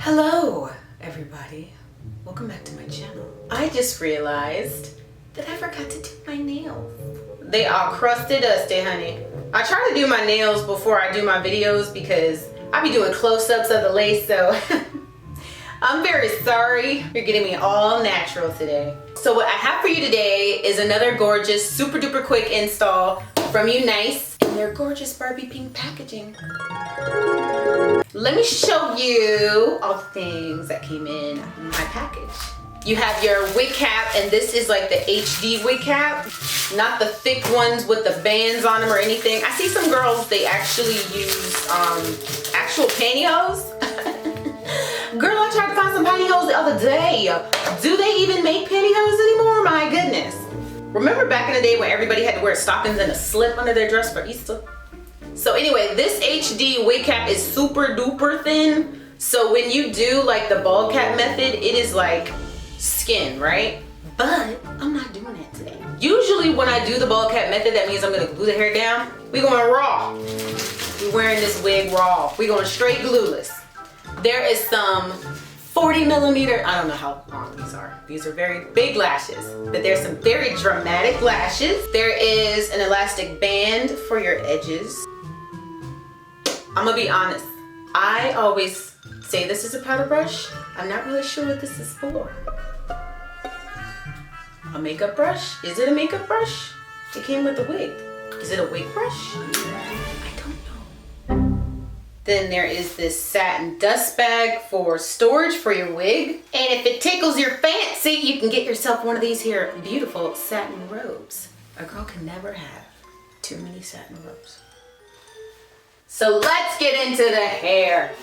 Hello everybody, welcome back to my channel. I just realized that I forgot to do my nails. They are crusted dusty, honey. I try to do my nails before I do my videos because I be doing close-ups of the lace, so I'm very sorry. You're getting me all natural today. So what I have for you today is another gorgeous, super duper quick install from UNice in their gorgeous Barbie pink packaging. Let me show you all the things that came in my package. You have your wig cap, and this is like the HD wig cap, not the thick ones with the bands on them or anything. I see some girls, they actually use actual pantyhose. Girl, I tried to find some pantyhose the other day. Do they even make pantyhose anymore? My goodness. Remember back in the day when everybody had to wear stockings and a slip under their dress for Easter? So anyway, this HD wig cap is super duper thin. So when you do like the bald cap method, it is like skin, right? But I'm not doing that today. Usually when I do the bald cap method, that means I'm gonna glue the hair down. We going raw. We wearing this wig raw. We going straight glueless. There is some 40 millimeter, I don't know how long these are. These are very big lashes, but there's some very dramatic lashes. There is an elastic band for your edges. I'm gonna be honest, I always say this is a powder brush. I'm not really sure what this is for. A makeup brush? Is it a makeup brush? It came with a wig. Is it a wig brush? I don't know. Then there is this satin dust bag for storage for your wig. And if it tickles your fancy, you can get yourself one of these here beautiful satin robes. A girl can never have too many satin robes. So let's get into the hair.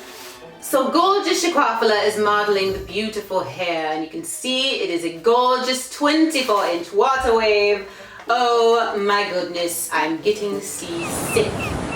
So Gorgeous Shaquafala is modeling the beautiful hair, and you can see it is a gorgeous 24-inch water wave. Oh my goodness, I'm getting seasick.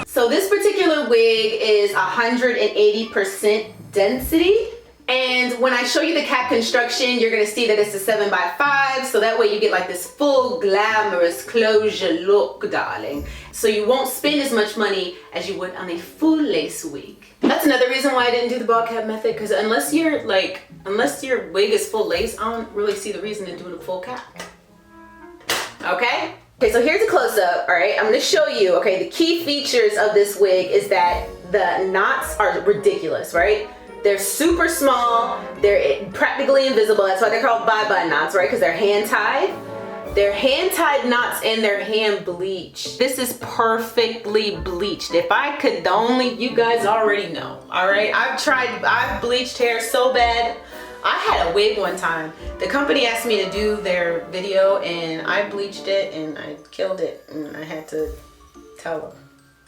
So this particular wig is 180% density. And when I show you the cap construction, you're gonna see that it's a 7x5, so that way you get like this full glamorous closure look, darling. So you won't spend as much money as you would on a full lace wig. That's another reason why I didn't do the bald cap method, because unless your wig is full lace, I don't really see the reason in doing a full cap. Okay? Okay, so here's a close-up, all right? I'm gonna show you, okay, the key features of this wig is that the knots are ridiculous, right? They're super small, they're practically invisible. That's why they're called Byebye knots, right? Because they're hand-tied. They're hand-tied knots and they're hand bleached. This is perfectly bleached. If I could only, you guys already know, all right? I've bleached hair so bad. I had a wig one time. The company asked me to do their video and I bleached it and I killed it and I had to tell them.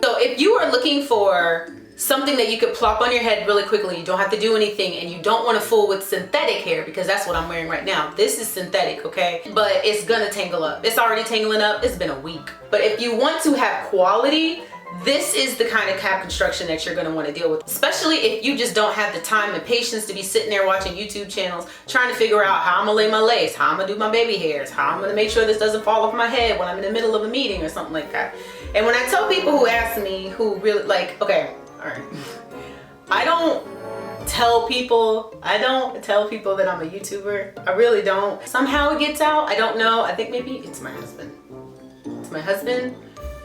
So if you are looking for something that you could plop on your head really quickly, you don't have to do anything, and you don't want to fool with synthetic hair, because that's what I'm wearing right now. This is synthetic, okay? But it's gonna tangle up. It's already tangling up. It's been a week. But if you want to have quality, this is the kind of cap construction that you're gonna want to deal with, especially if you just don't have the time and patience to be sitting there watching YouTube channels trying to figure out how I'm gonna lay my lace, how I'm gonna do my baby hairs, how I'm gonna make sure this doesn't fall off my head when I'm in the middle of a meeting or something like that. And when I tell people who ask me, who really like, okay, all right, I don't tell people that I'm a YouTuber. I really don't. Somehow it gets out. I don't know. I think maybe it's my husband. It's my husband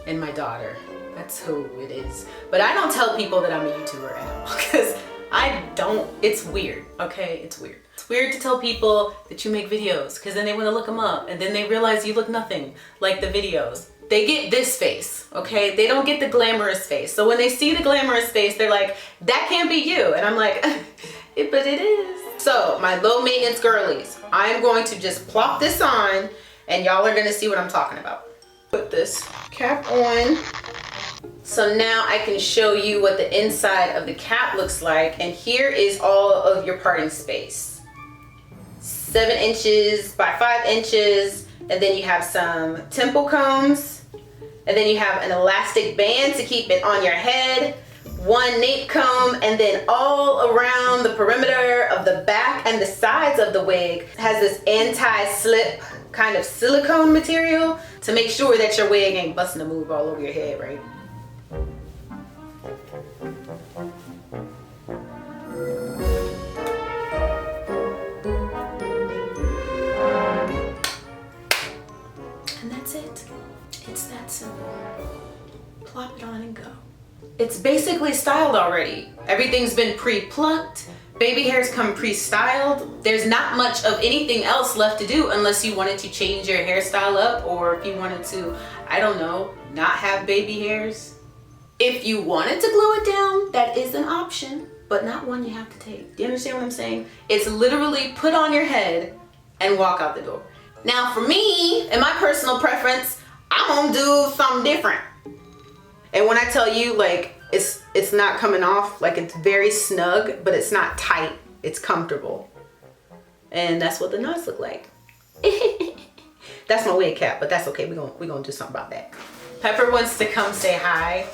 and my daughter. That's who it is. But I don't tell people that I'm a YouTuber at all, because I don't. It's weird, okay? It's weird. It's weird to tell people that you make videos, because then they want to look them up and then they realize you look nothing like the videos. They get this face, okay? They don't get the glamorous face. So when they see the glamorous face, they're like, that can't be you. And I'm like, but it is. So my low maintenance girlies, I'm going to just plop this on and y'all are gonna see what I'm talking about. Put this cap on. So now I can show you what the inside of the cap looks like. And here is all of your parting space. 7 inches by 5 inches. And then you have some temple combs. And then you have an elastic band to keep it on your head, 1 nape comb, and then all around the perimeter of the back and the sides of the wig has this anti-slip kind of silicone material to make sure that your wig ain't busting a move all over your head, right? basically styled already. Everything's been pre-plucked. Baby hairs come pre-styled. There's not much of anything else left to do unless you wanted to change your hairstyle up, or if you wanted to, I don't know, not have baby hairs. If you wanted to glue it down, that is an option, but not one you have to take. Do you understand what I'm saying? It's literally put on your head and walk out the door. Now for me, and my personal preference, I'm gonna do something different. And when I tell you, like, it's not coming off, like it's very snug, but it's not tight, it's comfortable. And that's what the knots look like. That's my wig cap, but that's okay, we're gonna do something about that. Pepper wants to come say hi,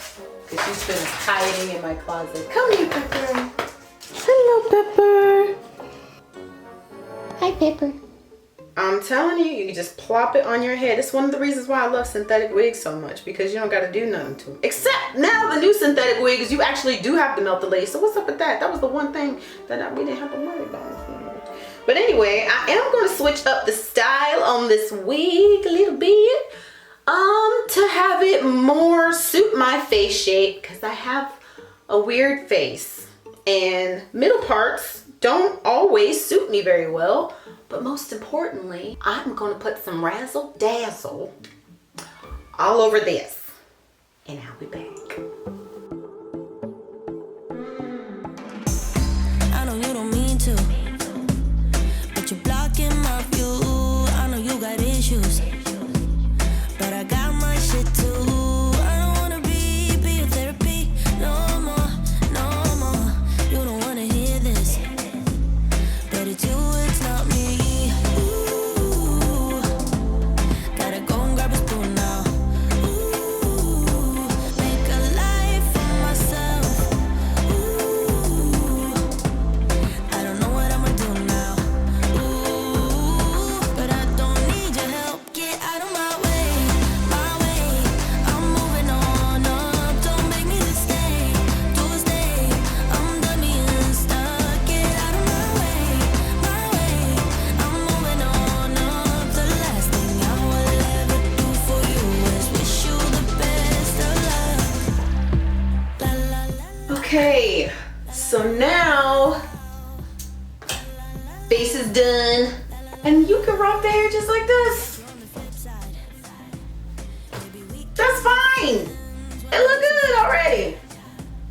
because she's been hiding in my closet. Come here, Pepper. Hello, Pepper. Hi, Pepper. I'm telling you, you can just plop it on your head. It's one of the reasons why I love synthetic wigs so much, because you don't got to do nothing to them. Except now the new synthetic wigs, you actually do have to melt the lace. So what's up with that? That was the one thing that we didn't have to worry about. But anyway, I am going to switch up the style on this wig a little bit to have it more suit my face shape, because I have a weird face and middle parts don't always suit me very well. But most importantly, I'm gonna put some razzle dazzle all over this, and I'll be back. I know you don't mean to, but you're blocking my view. I know you got issues, but I got my shit too. I don't wanna be your therapy no more, no more. You don't wanna hear this, but it's you, it's not me. Okay, so now face is done, and you can rock the hair just like this. That's fine. It look good already.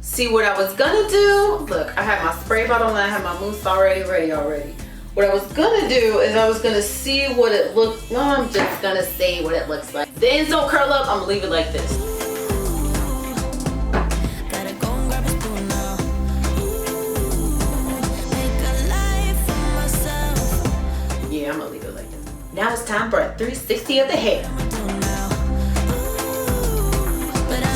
See what I was gonna do? Look, I have my spray bottle and I have my mousse already ready already. What I was gonna do is I was gonna see what it looks. No, I'm just gonna say what it looks like. The ends don't curl up. I'm gonna leave it like this. I'm gonna leave it like this. Now it's time for a 360 of the hair.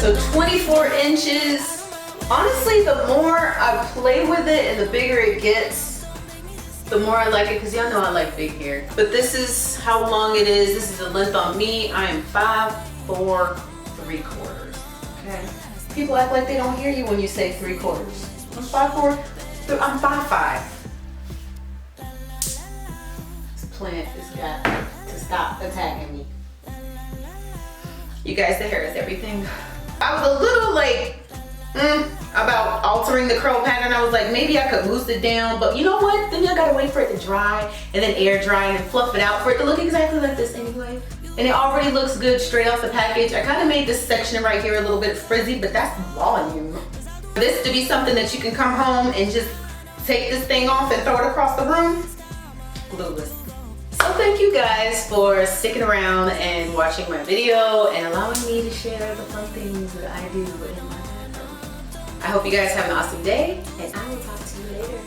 So 24 inches. Honestly, the more I play with it and the bigger it gets, the more I like it, because y'all know I like big hair. But this is how long it is. This is the length on me. I am 5'4", 3/4. Okay. People act like they don't hear you when you say 3/4. I'm 5'4", I'm 5'5". Plant has got to stop attacking me. You guys, the hair is everything. I was a little like about altering the curl pattern. I was like, maybe I could mousse it down, but you know what? Then you gotta wait for it to dry and then air dry and then fluff it out for it to look exactly like this anyway. And it already looks good straight off the package. I kind of made this section right here a little bit frizzy, but that's volume. For this to be something that you can come home and just take this thing off and throw it across the room, glueless. So thank you guys for sticking around and watching my video and allowing me to share the fun things that I do in my bathroom. I hope you guys have an awesome day, and I will talk to you later.